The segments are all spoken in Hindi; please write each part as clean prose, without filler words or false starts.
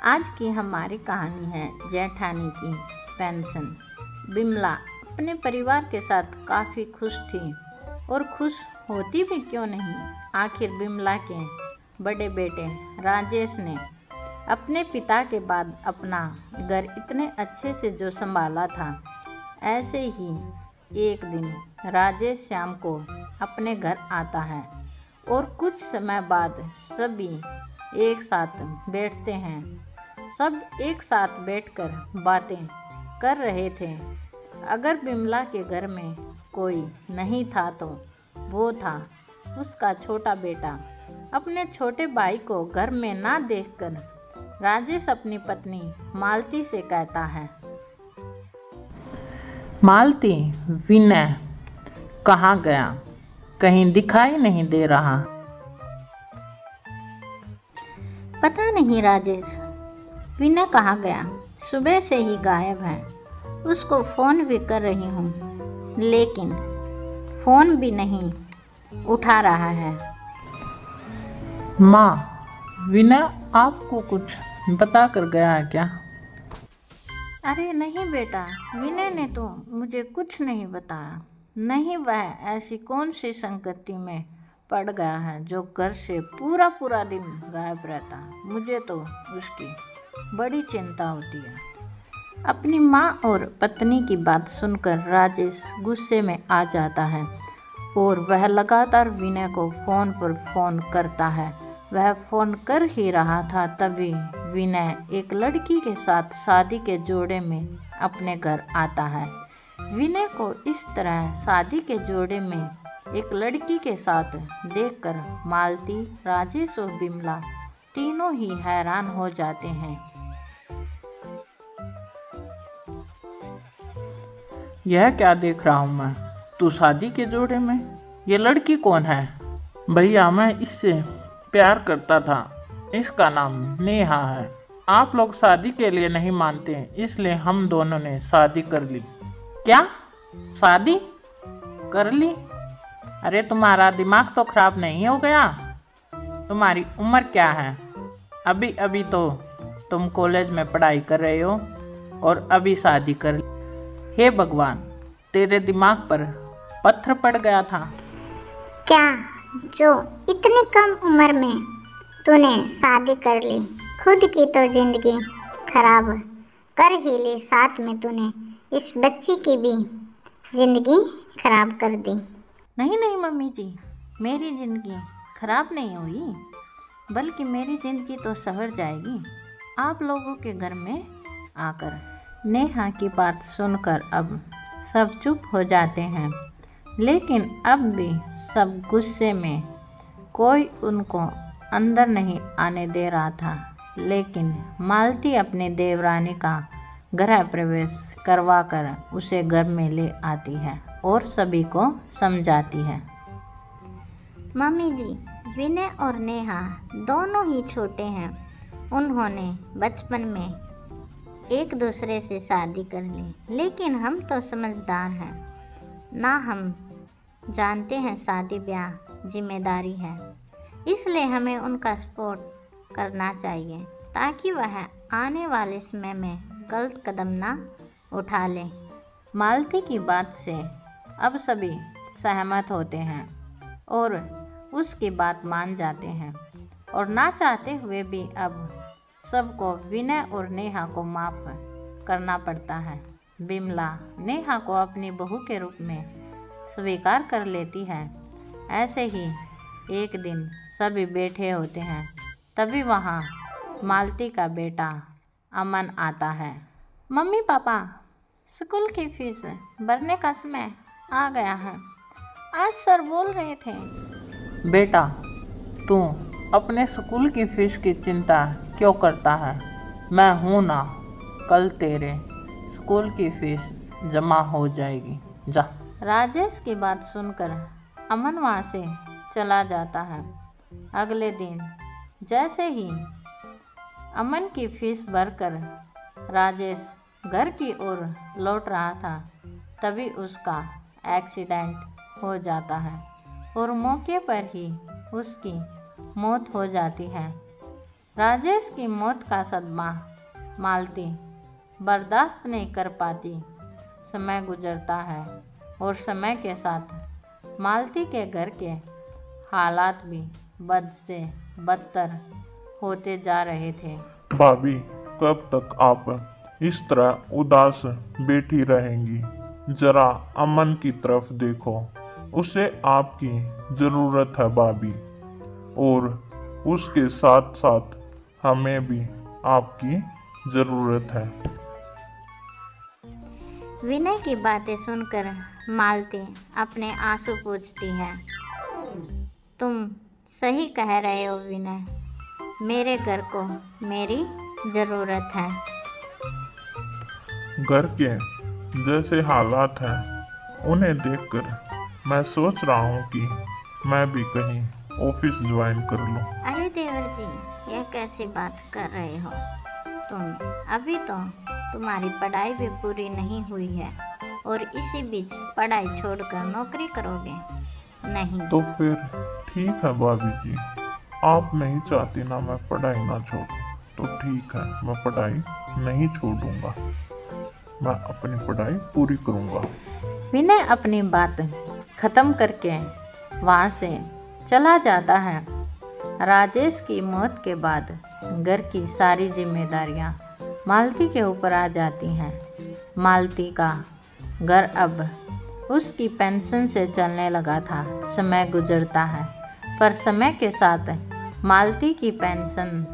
आज की हमारी कहानी है जेठानी की पेंशन। बिमला अपने परिवार के साथ काफ़ी खुश थी और खुश होती भी क्यों नहीं। आखिर बिमला के बड़े बेटे राजेश ने अपने पिता के बाद अपना घर इतने अच्छे से जो संभाला था, ऐसे ही एक दिन राजेश शाम को अपने घर आता है और कुछ समय बाद सभी एक साथ बैठते हैं। सब एक साथ बैठकर बातें कर रहे थे। अगर बिमला के घर में कोई नहीं था तो वो था उसका छोटा बेटा। अपने छोटे भाई को घर में ना देखकर राजेश अपनी पत्नी मालती से कहता है, मालती, विनय कहाँ गया? कहीं दिखाई नहीं दे रहा। पता नहीं राजेश, विनय कहाँ गया? सुबह से ही गायब है। उसको फ़ोन भी कर रही हूँ लेकिन फ़ोन भी नहीं उठा रहा है। माँ, विनय आपको कुछ बता कर गया है क्या? अरे नहीं बेटा, विनय ने तो मुझे कुछ नहीं बताया। नहीं, वह ऐसी कौन सी संगति में पड़ गया है जो घर से पूरा पूरा दिन गायब रहता है। मुझे तो उसकी बड़ी चिंता होती है। अपनी माँ और पत्नी की बात सुनकर राजेश गुस्से में आ जाता है और वह लगातार विनय को फ़ोन पर फ़ोन करता है। वह फ़ोन कर ही रहा था तभी विनय एक लड़की के साथ शादी के जोड़े में अपने घर आता है। विनय को इस तरह शादी के जोड़े में एक लड़की के साथ देखकर मालती, राजेश और बिमला तीनों ही हैरान हो जाते हैं। यह क्या देख रहा हूँ मैं? तू शादी के जोड़े में? ये लड़की कौन है? भैया, मैं इससे प्यार करता था। इसका नाम नेहा है। आप लोग शादी के लिए नहीं मानते, इसलिए हम दोनों ने शादी कर ली। क्या? शादी कर ली? अरे तुम्हारा दिमाग तो खराब नहीं हो गया? तुम्हारी उम्र क्या है? अभी अभी तो तुम कॉलेज में पढ़ाई कर रहे हो और अभी शादी कर ली। हे भगवान, तेरे दिमाग पर पत्थर पड़ गया था क्या? जो इतनी कम उम्र में तूने शादी कर ली, खुद की तो जिंदगी खराब कर ही ली, साथ में तूने इस बच्ची की भी जिंदगी खराब कर दी। नहीं नहीं मम्मी जी, मेरी ज़िंदगी खराब नहीं हुई, बल्कि मेरी ज़िंदगी तो संवर जाएगी आप लोगों के घर में आकर। नेहा की बात सुनकर अब सब चुप हो जाते हैं, लेकिन अब भी सब गुस्से में, कोई उनको अंदर नहीं आने दे रहा था। लेकिन मालती अपनी देवरानी का गृह प्रवेश करवाकर उसे घर में ले आती है और सभी को समझाती है। मम्मी जी, विनय और नेहा दोनों ही छोटे हैं। उन्होंने बचपन में एक दूसरे से शादी कर ली, लेकिन हम तो समझदार हैं ना। हम जानते हैं शादी ब्याह जिम्मेदारी है, इसलिए हमें उनका सपोर्ट करना चाहिए ताकि वह आने वाले समय में गलत कदम ना उठा ले। मालती की बात से अब सभी सहमत होते हैं और उसकी बात मान जाते हैं और ना चाहते हुए भी अब सबको विनय और नेहा को माफ़ करना पड़ता है। बिमला नेहा को अपनी बहू के रूप में स्वीकार कर लेती है। ऐसे ही एक दिन सभी बैठे होते हैं, तभी वहाँ मालती का बेटा अमन आता है। मम्मी पापा, स्कूल की फीस भरने का समय आ गया है, आज सर बोल रहे थे। बेटा, तू अपने स्कूल की फीस की चिंता क्यों करता है? मैं हूँ ना, कल तेरे स्कूल की फीस जमा हो जाएगी। जा। राजेश की बात सुनकर अमन वहाँ से चला जाता है। अगले दिन जैसे ही अमन की फीस भरकर राजेश घर की ओर लौट रहा था, तभी उसका एक्सीडेंट हो जाता है और मौके पर ही उसकी मौत हो जाती है। राजेश की मौत का सदमा मालती बर्दाश्त नहीं कर पाती। समय गुजरता है और समय के साथ मालती के घर के हालात भी बद से बदतर होते जा रहे थे। भाभी, कब तक आप इस तरह उदास बैठी रहेंगी? जरा अमन की तरफ देखो, उसे आपकी ज़रूरत है भाभी, और उसके साथ साथ हमें भी आपकी ज़रूरत है। विनय की बातें सुनकर मालती अपने आंसू पोंछती है। तुम सही कह रहे हो विनय, मेरे घर को मेरी ज़रूरत है। घर के जैसे हालात हैं उन्हें देखकर मैं सोच रहा हूँ कि मैं भी कहीं ऑफिस ज्वाइन कर लूँ। अरे देवर जी, यह कैसी बात कर रहे हो तुम? अभी तो तुम्हारी पढ़ाई भी पूरी नहीं हुई है और इसी बीच पढ़ाई छोड़कर नौकरी करोगे? नहीं। तो फिर ठीक है भाभी जी, आप नहीं चाहती ना मैं पढ़ाई ना छोड़ूं, तो ठीक है, मैं पढ़ाई नहीं छोड़ूंगा, मैं अपनी पढ़ाई पूरी करूंगा। विनय अपनी बात खत्म करके वहाँ से चला जाता है। राजेश की मौत के बाद घर की सारी जिम्मेदारियाँ मालती के ऊपर आ जाती हैं। मालती का घर अब उसकी पेंशन से चलने लगा था। समय गुजरता है, पर समय के साथ मालती की पेंशन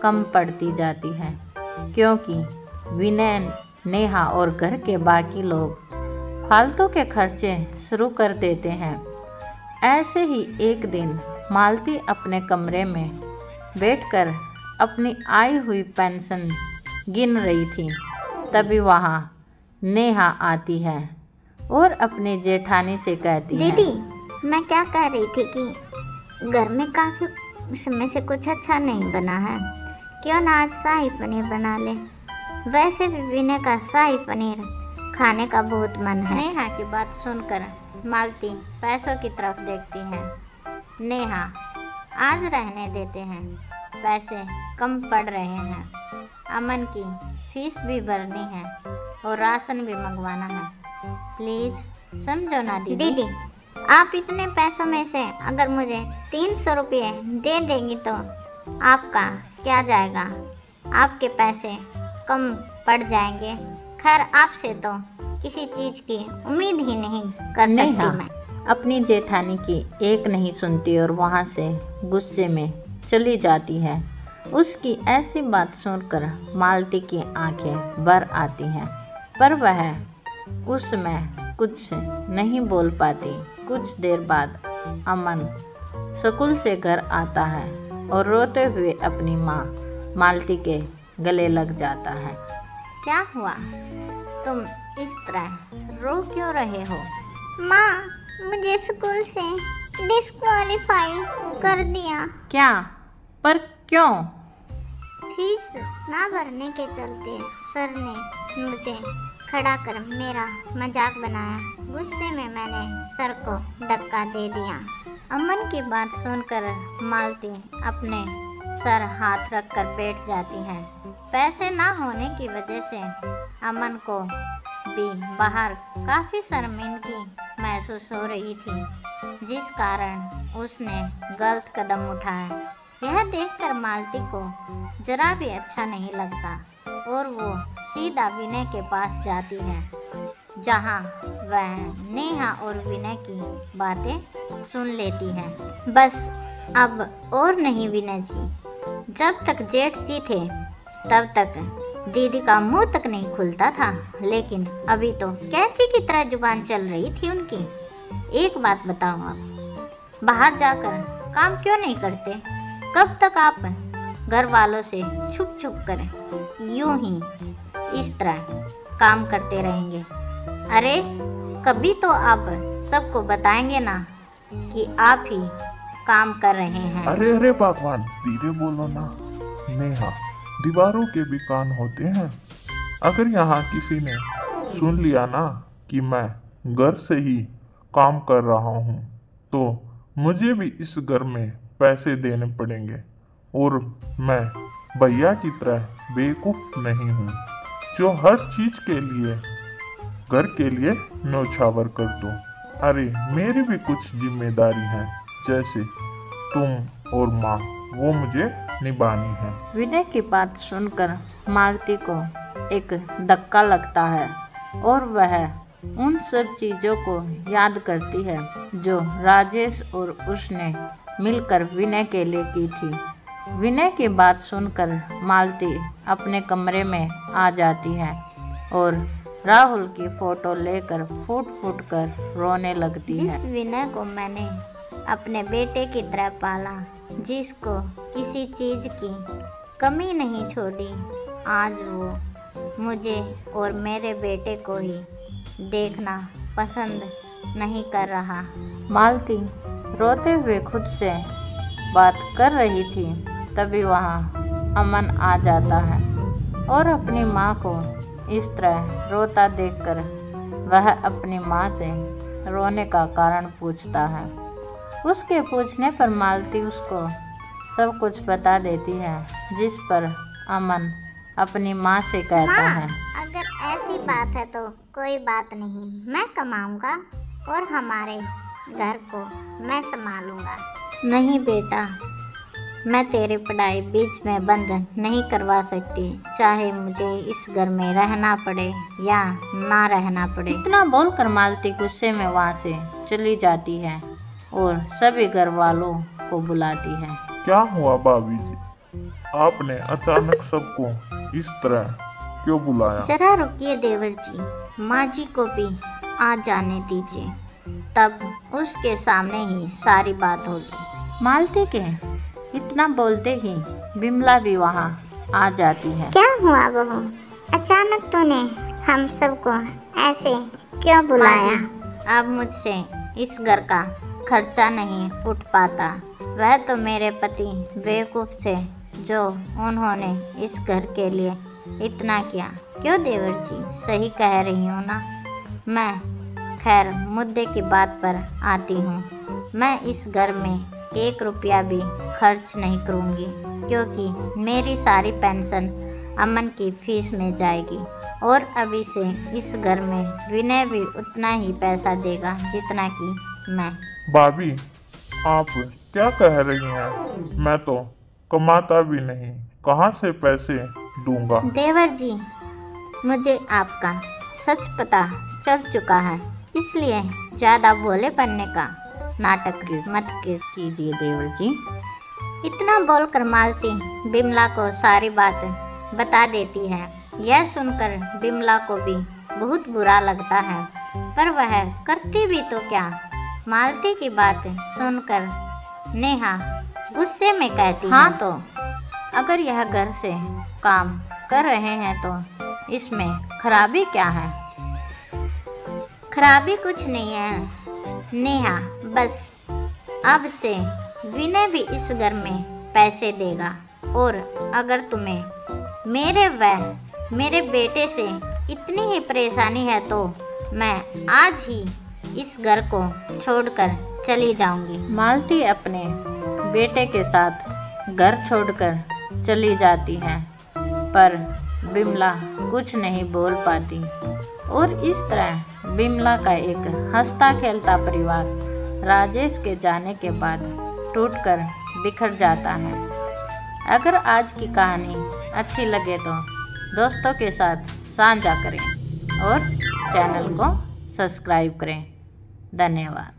कम पड़ती जाती है, क्योंकि विनय, नेहा और घर के बाकी लोग फालतू के खर्चे शुरू कर देते हैं। ऐसे ही एक दिन मालती अपने कमरे में बैठकर अपनी आई हुई पेंशन गिन रही थी। तभी वहाँ नेहा आती है और अपनी जेठानी से कहती है, दीदी, मैं क्या कह रही थी कि घर में काफ़ी समय से कुछ अच्छा नहीं बना है, क्यों ना आज शाही पनीर बना ले? वैसे भी विनय का शाही पनीर खाने का बहुत मन है। नेहा की बात सुनकर मालती पैसों की तरफ देखती है। नेहा, आज रहने देते हैं, पैसे कम पड़ रहे हैं। अमन की फीस भी भरनी है और राशन भी मंगवाना है। प्लीज़ समझो ना दीदी। दीदी, आप इतने पैसों में से अगर मुझे 300 रुपये दे देंगी तो आपका क्या जाएगा? आपके पैसे कम पड़ जाएंगे। खैर, आपसे तो किसी चीज़ की उम्मीद ही नहीं कर सकती मैं। अपनी जेठानी की एक नहीं सुनती और वहाँ से गुस्से में चली जाती है। उसकी ऐसी बात सुनकर मालती की आंखें भर आती हैं, पर वह उस समय कुछ नहीं बोल पाती। कुछ देर बाद अमन स्कूल से घर आता है और रोते हुए अपनी माँ मालती के गले लग जाता है। क्या हुआ? तुम इस तरह रो क्यों रहे हो? माँ, मुझे स्कूल से डिस्क्वालीफाई कर दिया। क्या? पर क्यों? फीस ना भरने के चलते सर ने मुझे खड़ा कर मेरा मजाक बनाया। गुस्से में मैंने सर को धक्का दे दिया। अमन की बात सुनकर मालती अपने सर हाथ रखकर बैठ जाती है। पैसे ना होने की वजह से अमन को भी बाहर काफ़ी शर्मिंदगी महसूस हो रही थी, जिस कारण उसने गलत कदम उठाया। यह देखकर मालती को जरा भी अच्छा नहीं लगता और वो सीधा विनय के पास जाती है, जहाँ वह नेहा और विनय की बातें सुन लेती है। बस अब और नहीं विनय जी, जब तक जेठ जी थे तब तक दीदी का मुंह तक नहीं खुलता था, लेकिन अभी तो कैंची की तरह जुबान चल रही थी उनकी। एक बात बताओ, आप बाहर जाकर काम क्यों नहीं करते? कब तक आप घर वालों से छुप छुप कर यूं ही इस तरह काम करते रहेंगे? अरे कभी तो आप सबको बताएंगे ना कि आप ही काम कर रहे हैं। अरे भगवान, धीरे बोलो ना नेहा, दीवारों के भी कान होते हैं। अगर यहाँ किसी ने सुन लिया ना कि मैं घर से ही काम कर रहा हूँ, तो मुझे भी इस घर में पैसे देने पड़ेंगे और मैं भैया की तरह बेवकूफ नहीं हूँ जो हर चीज के लिए घर के लिए न्यौछावर कर दूँ। अरे मेरी भी कुछ जिम्मेदारी है, जैसे तुम और माँ, वो मुझे निभानी है। विनय की बात सुनकर मालती को एक धक्का लगता है और वह उन सब चीज़ों को याद करती है जो राजेश और उसने मिलकर विनय के लिए की थी। विनय की बात सुनकर मालती अपने कमरे में आ जाती है और राहुल की फोटो लेकर फूट फूट कर रोने लगती है। जिस विनय को मैंने अपने बेटे की तरह पाला, जिसको किसी चीज़ की कमी नहीं छोड़ी, आज वो मुझे और मेरे बेटे को ही देखना पसंद नहीं कर रहा। मालती रोते हुए खुद से बात कर रही थी, तभी वहाँ अमन आ जाता है और अपनी माँ को इस तरह रोता देखकर वह अपनी माँ से रोने का कारण पूछता है। उसके पूछने पर मालती उसको सब कुछ बता देती है, जिस पर अमन अपनी माँ से कहता है, अगर ऐसी बात है तो कोई बात नहीं, मैं कमाऊंगा और हमारे घर को मैं संभालूंगा। नहीं बेटा, मैं तेरी पढ़ाई बीच में बंद नहीं करवा सकती, चाहे मुझे इस घर में रहना पड़े या ना रहना पड़े। इतना बोलकर मालती गुस्से में वहाँ से चली जाती है और सभी घर वालों को बुलाती है। क्या हुआ भाभी जी, आपने अचानक सबको इस तरह क्यों बुलाया? जरा रुकिए देवर जी, माँ जी को भी आ जाने दीजिए, तब उसके सामने ही सारी बात होगी। मालती के इतना बोलते ही बिमला भी वहाँ आ जाती है। क्या हुआ बहू, अचानक तूने हम सबको ऐसे क्यों बुलाया? अब मुझसे इस घर का खर्चा नहीं उठ पाता। वह तो मेरे पति बेवकूफ़ थे जो उन्होंने इस घर के लिए इतना किया। क्यों देवर जी, सही कह रही हूँ ना? मैं खैर मुद्दे की बात पर आती हूँ। मैं इस घर में 1 रुपया भी खर्च नहीं करूँगी, क्योंकि मेरी सारी पेंशन अमन की फीस में जाएगी और अभी से इस घर में विनय भी उतना ही पैसा देगा जितना कि मैं। भाभी, आप क्या कह रही हैं? मैं तो कमाता भी नहीं, कहाँ से पैसे दूंगा? देवर जी, मुझे आपका सच पता चल चुका है, इसलिए ज़्यादा भोले बनने का नाटक मत कीजिए देवर जी। इतना बोलकर मालती बिमला को सारी बात बता देती है। यह सुनकर बिमला को भी बहुत बुरा लगता है, पर वह करती भी तो क्या। मालती की बात सुनकर नेहा गुस्से में कहती है, हाँ तो अगर यह घर से काम कर रहे हैं तो इसमें खराबी क्या है? खराबी कुछ नहीं है नेहा, बस अब से विनय भी इस घर में पैसे देगा और अगर तुम्हें मेरे बेटे से इतनी ही परेशानी है तो मैं आज ही इस घर को छोड़कर चली जाऊंगी। मालती अपने बेटे के साथ घर छोड़कर चली जाती है, पर बिमला कुछ नहीं बोल पाती और इस तरह बिमला का एक हंसता खेलता परिवार राजेश के जाने के बाद टूटकर बिखर जाता है। अगर आज की कहानी अच्छी लगे तो दोस्तों के साथ साझा करें और चैनल को सब्सक्राइब करें। धन्यवाद।